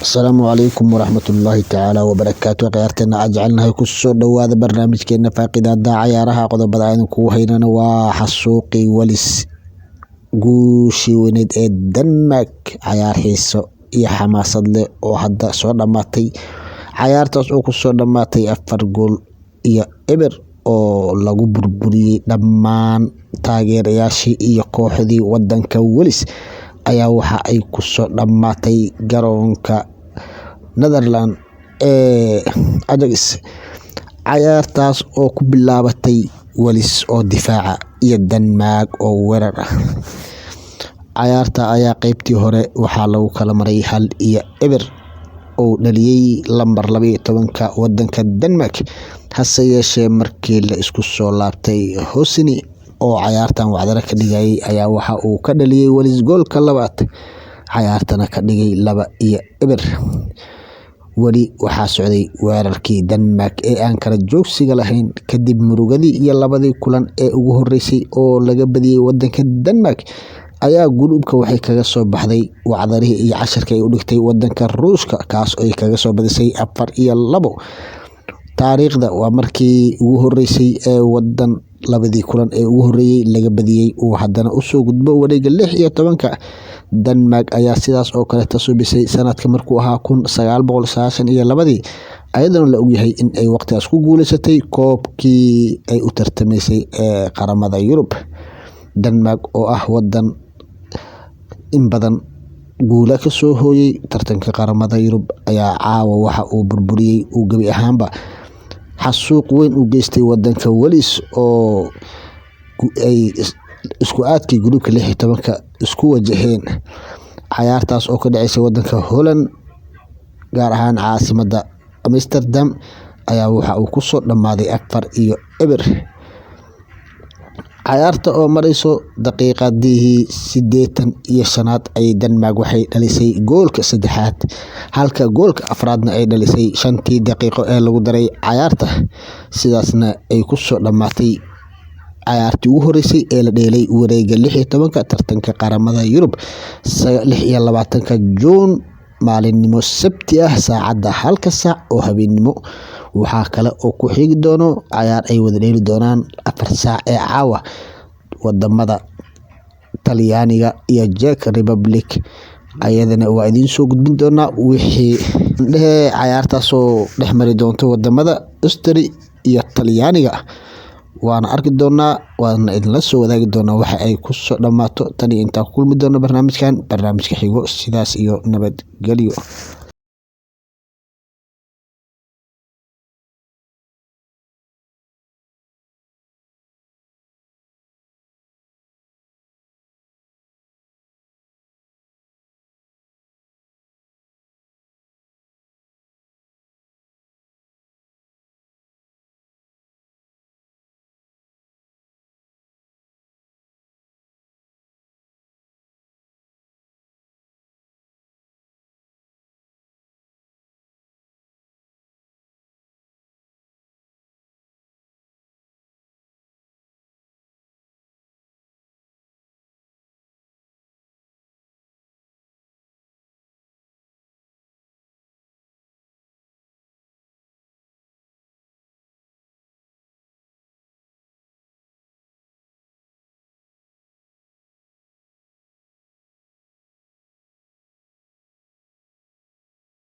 Asalaamu calaykum waraxmatullaahi tacaala wabarakaatu. Ciyaarteena aan jecelnahay ku soo dhawaada barnaamijkeena faaqidaada ciyaaraha. Qodobada aynu kugu haynana waa xasuuqii Wales, guushii weyneed ee Denmark, ciyaar xiiso iyo xamaasad leh oo hadda soo dhamaatay. Ciyaartaas oo ku soo dhamaatay 4 gool iyo eber oo lagu burburiyay dhammaan taageerayaashii iyo kooxdii wadanka Wales ayaa waxa ay ku soo dhamaatay garoonka Netherland ee Ajax. Ciyaartaas oo ku bilaabatay Wales oo difaaca iyo Denmark oo weerar ah. Ciyaarta ayaa qaybtii hore waxaa lagu kala maray 1 iyo eber oo dhaliyay lambar 12 wadanka Denmark. Hase yeeshee markii la isku soo laabtay Hosni oo ciyaartan wacdara ka dhigay ayaa waxa uu ka dhaliyay Wales goolka labaad, ciyaartana ka dhigay 2 iyo eber. Wali waxaa socday weerarkii Denmark ee aan kala joogsiga lahayn kadib murugadii iyo labadii kulan ee ugu horeysay oo laga badiyay wadanka Denmark ayaa gudubka waxay kaga soo baxday wacdarihii iyo casharka ay u dhigtay wadanka Ruushka, kaas oo ay kaga soo badisay 4 iyo 2. taariikhda waa markii ugu horeysay ee wadan labadii kulan ee ugu horeeyay laga badiyay uu haddana u soo gudbo wareegga 16. Denmark ayaa sidaas oo kale tasubisay sanadka markuu ahaa 1992 ayadana la ogyahay in ay waqtigaas ku guuleysatay koobkii ay u tartamaysay ee qaramada Yurub. Denmark oo ah wadan in badan guula ka soo hooyay tartanka qaramada Yurub ayaa caawa waxa uu burburiyay uu gabi ahaanba xasuuq weyn u geystay wadanka Wales oo ay isku aadkii gudubka 16 isku wajaheen. Ciyaartaas oo ka dhaceysay wadanka Holland gaar ahaan caasimadda Amsterdam ayaa waxa uu ku soo dhamaaday 4 iyo eber. Ciyaarta oo marayso daqiiqadii 85 ay Denmark waxay dhalisay goolka saddexaad halka goolka afraadna ay dhalisay 5tii daqiiqo ee lagu daray ciyaarta. Sidaasna ay ku soo dhamaatay ciyaartii ugu horeysay ee la dheelay wareegga 16 tartanka qaramada Yurub 26 Juun maalinimo Sabti ah saacada 1 saac oo habeenimo. Waxaa kale oo ku xigi doono ciyaar ay wada dheeli doonaan 4 saac ee caawa wadamada Talyaaniga iyo Czech Republic. ayadana waa idin soo gudbin doonaa wixii ciyaartaas oo dhex mari doonto wadamada Austria iyo Talyaaniga. waana arki doonaa waana idinla soo wadaagi doonaa waxa ay ku soo dhamaato. Tani inta ku kulmi doono barnaamijka xigo, sidaas iyo nabadgelyo.